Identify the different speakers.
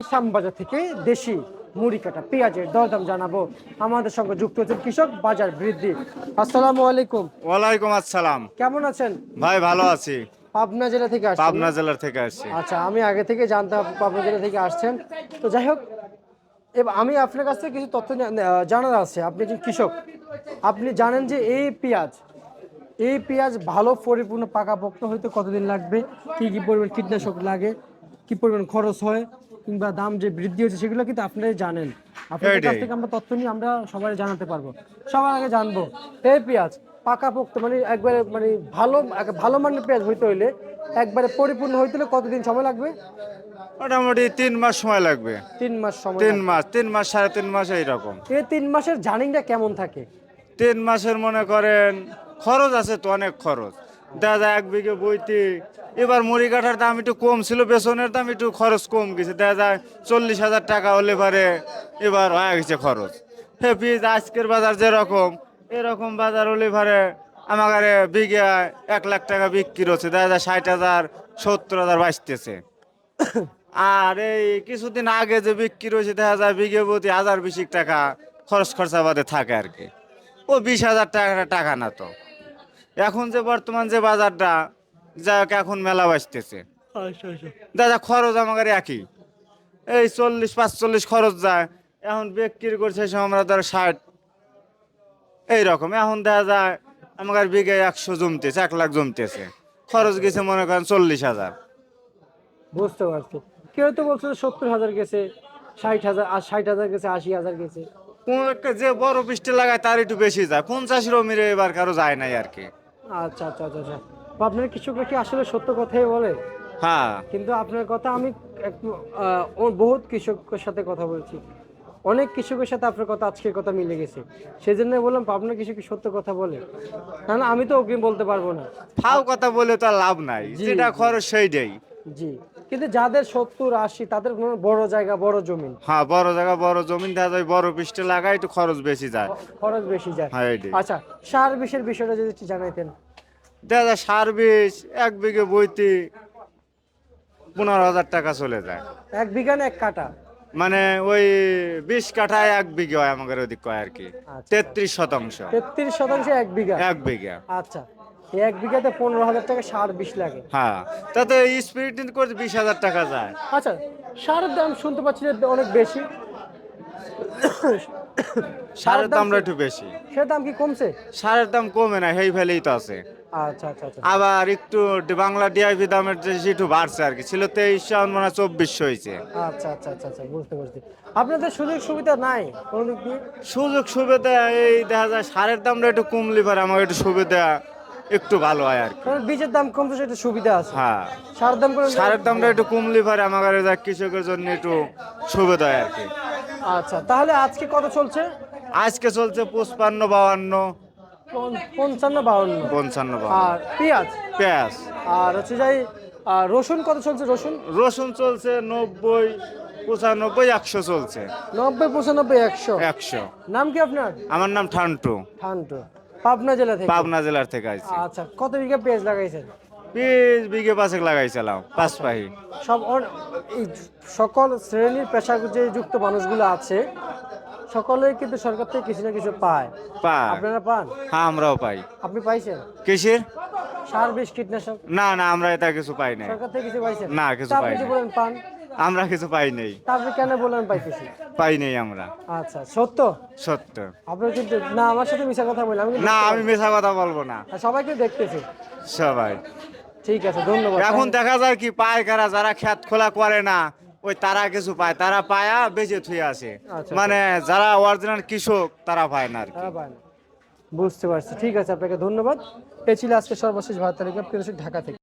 Speaker 1: শ্যামবাজার থেকে দেশি মুড়ি কাটা পেঁয়াজের দরদাম জানাবো। আমাদের সঙ্গে যুক্ত হচ্ছেন কৃষক বাজার বৃদ্ধি। আসসালামু আলাইকুম।
Speaker 2: ওয়ালাইকুম আসসালাম।
Speaker 1: কেমন আছেন?
Speaker 2: ভাই ভালো আছি।
Speaker 1: পাবনা জেলা থেকে আসছেন
Speaker 2: পাবনা
Speaker 1: না?
Speaker 2: জেলার থেকে আসছি।
Speaker 1: আচ্ছা, আমি আগে থেকে জানতাম আপনি পাবনা জেলা থেকে আসছেন। তো যাই হোক, এবার আমি আপনার কাছ থেকে কিছু তথ্য জানার আছে। আপনি একজন কৃষক, আপনি জানেন যে এই পেঁয়াজ ভালো পরিপূর্ণ পাকাপোক্ত হইতে কতদিন লাগবে, কি কি পরিমাণ কীটনাশক লাগে, কি পরিমাণ খরচ হয়, কিংবা দাম যে বৃদ্ধি হচ্ছে সেগুলো কিন্তু আপনারাই জানেন। আপনাদের কাছ
Speaker 2: এইটাই।
Speaker 1: থেকে আমরা তথ্য নিয়ে আমরা সবাই জানাতে পারবো। সবার আগে জানবো এই পেঁয়াজ পাকাপোক্ত মানে একবারে মানে ভালো মানের পেঁয়াজ হইতে হইলে একবারে পরিপূর্ণ হইতে হলে কতদিন সময় লাগবে?
Speaker 2: মোটামুটি 3 মাস সময় লাগবে।
Speaker 1: 3 মাস সময়
Speaker 2: তিন
Speaker 1: লাগবে।
Speaker 2: মাস 3 মাস 3.5 মাস এইরকম।
Speaker 1: এই 3 মাসের জার্নিংটা কেমন থাকে?
Speaker 2: 3 মাসের মনে করেন খরচ আছে তো, অনেক খরচ। দেখা যায় 1 বিঘে বইতে এবার মুড়ি কাঠার দাম একটু কম ছিল, বেসনের দাম একটু খরচ কম গেছে। দেখা যায় 40,000 টাকা হলে পারে এবার হয়ে গেছে খরচ। পিস আজকের বাজার যেরকম, এরকম বাজার হলে পারে আমার বিঘে 1 লাখ টাকা বিক্রি হচ্ছে। দেখা যায় 60,000 70,000 বাঁচতেছে। আর এই কিছুদিন আগে যে বিক্রি হয়েছে দেখা যায় বিঘে প্রতি 1,020 টাকা খরচ খরচা বাদে থাকে আর কি। ও 20,000 টাকা টাকা না তো। এখন যে বর্তমান যে বাজারটা, যাই হোক এখন মেলা বাঁচতেছে। দাদা খরচ আমার একই, এই 40-45 খরচ যায়। এখন বিক্রি করছে সে আমরা ধর 60 এইরকম। এখন দেখা যায় আমার বিঘে 100 জমতেছে, 1 লাখ জমতেছে। খরচ গেছে মনে করেন 40,000।
Speaker 1: বুঝতে পারছি। কেউ তো বলছে 70,000 গেছে, 60,000, আর 60,000 গেছে, 80,000 গেছে।
Speaker 2: কোন একটা যে বড় বৃষ্টি লাগায় তার একটু বেশি যায়, 50-এরও মিলে এবার কারো যায় নাই আর কি।
Speaker 1: আচ্ছা আচ্ছা আচ্ছা আচ্ছা। তো আপনার কৃষকরা কি আসলে সত্য কথাই বলে?
Speaker 2: হ্যাঁ।
Speaker 1: কিন্তু আপনার কথা আমি একটু বহুত কৃষকের সাথে কথা বলছি, অনেক কৃষকের সাথে আপনার কথা আজকের কথা মিলে গেছে। সেই জন্য বললাম আপনার কৃষক কি সত্য কথা বলে? না না, আমি তো ওকে বলতে পারবো না।
Speaker 2: ফাও কথা বলে তো আর লাভ নাই,
Speaker 1: জি
Speaker 2: যেটা
Speaker 1: জি
Speaker 2: খরচ সেইটাই।
Speaker 1: জি। কিন্তু যাদের 70-80 তাদের কোনো বড় জায়গা বড় জমিন,
Speaker 2: হ্যাঁ, বড় জায়গা বড় জমিন দেখা যায়, বড় বৃষ্টি লাগায় একটু খরচ বেশি যায়।
Speaker 1: খরচ বেশি যায়।
Speaker 2: হ্যাঁ এইটাই।
Speaker 1: আচ্ছা, সার বিষের বিষয়টা যদি একটু জানাইতেন।
Speaker 2: দেখা যায় সার বিষ 1 বিঘে বইতে 15,000 টাকা চলে যায়।
Speaker 1: 1 বিঘা না 1 কাঠা?
Speaker 2: মানে ওই 20 কাঠায় 1 বিঘে হয় আমাদের ওদিক কয় আর কি।
Speaker 1: আচ্ছা,
Speaker 2: 33%।
Speaker 1: 33% 1 বিঘা?
Speaker 2: 1 বিঘা।
Speaker 1: আচ্ছা, এই 1 বিঘাতে 15,000 টাকা সার বিষ লাগে।
Speaker 2: হ্যাঁ, তাতে স্পিড করে 20,000 টাকা যায়।
Speaker 1: আচ্ছা, সারের দাম শুনতে পাচ্ছি যে অনেক বেশি। সারের
Speaker 2: সারের
Speaker 1: দাম
Speaker 2: দামটা একটু বেশি।
Speaker 1: সেটার দাম কি কমছে?
Speaker 2: সারের দাম কমে না, সেই ফেলেই তো আছে।
Speaker 1: আচ্ছা আচ্ছা আচ্ছা।
Speaker 2: আবার একটু বাংলা ডিআইপি দামের যে একটু বাড়ছে আর কি, ছিল 2300 এখন মনে হয় 2400 হয়েছে।
Speaker 1: আচ্ছা আচ্ছা আচ্ছা আচ্ছা, বুঝতে পারছি। আপনাদের সুযোগ সুবিধা নাই কোনো দিক দিয়ে?
Speaker 2: সুযোগ সুবিধা এই দেখা যায় সারের দামটা একটু কমলে পারে আমার একটু সুবিধা একটু ভালো হয় আর কি।
Speaker 1: কারণ বীজের দাম কমছে, সেটা সুবিধা আছে।
Speaker 2: হ্যাঁ,
Speaker 1: সারের দাম করে।
Speaker 2: সারের দামটা একটু কমলে পারে আমার যা কৃষকের জন্য একটু সুবিধা হয় আর কি।
Speaker 1: আচ্ছা, তাহলে আজকে কত চলছে?
Speaker 2: আজকে চলছে 55-52।
Speaker 1: 55-52।
Speaker 2: 55-52।
Speaker 1: আর পেঁয়াজ?
Speaker 2: পেঁয়াজ।
Speaker 1: আর হচ্ছে যাই, রসুন কত চলছে রসুন?
Speaker 2: রসুন চলছে 90-95-100 চলছে।
Speaker 1: 90-95-100।
Speaker 2: 100।
Speaker 1: নাম কি আপনার?
Speaker 2: আমার নাম ঠান্টু।
Speaker 1: ঠান্টু। পাবনা জেলা থেকে?
Speaker 2: পাবনা জেলার থেকে আইছি।
Speaker 1: আচ্ছা, কত বিঘা পেঁয়াজ লাগাইছেন?
Speaker 2: 20 বিঘে 5 লাগাইছিলাম, 5 পাহি।
Speaker 1: সব এই সকল শ্রেণীর পেশা যে যুক্ত মানুষগুলো আছে সকলেই কিন্তু সরকার থেকে কিছু না কিছু পায়।
Speaker 2: পায়।
Speaker 1: আপনারা পান?
Speaker 2: হ্যাঁ, আমরাও পাই।
Speaker 1: আপনি পাইছেন?
Speaker 2: কিসের?
Speaker 1: সার বিষ কীটনাশক
Speaker 2: না না, আমরা এটা কিছু পাই নাই।
Speaker 1: সরকার থেকে কিছু পাইছেন?
Speaker 2: না, কিছু
Speaker 1: তা আপনি
Speaker 2: পাই
Speaker 1: যে
Speaker 2: নাই।
Speaker 1: বলেন পান,
Speaker 2: আমরা কিছু পাই নাই।
Speaker 1: তা আপনি কেন বলেন পাইতেছি?
Speaker 2: পাই নাই আমরা।
Speaker 1: আচ্ছা, সত্য?
Speaker 2: সত্য।
Speaker 1: আপনি কিন্তু না, আমার সাথে মিশা কথা বললাম, আমি কিন্তু
Speaker 2: না,
Speaker 1: দেখতে
Speaker 2: আমি
Speaker 1: পাচ্ছি।
Speaker 2: মিছা কথা বলবো না।
Speaker 1: আর সবাইকে দেখতেছি।
Speaker 2: সবাই
Speaker 1: ঠিক আছে, ধন্যবাদ।
Speaker 2: এখন দেখা যায় কি পায়কারা যারা খেত খোলা করে না, ওই তারা কিছু পায়, তারা পায়া বেঁচে থুয়ে আসে।
Speaker 1: আচ্ছা,
Speaker 2: মানে যারা অরিজিনাল কৃষক তারা পায় না আর কি।
Speaker 1: তারা পায় না। বুঝতে পারছি। ঠিক আছে, আপনাকে ধন্যবাদ। এ ছিল আজকে সর্বশেষ ভারত তালিকা, ঢাকা থেকে।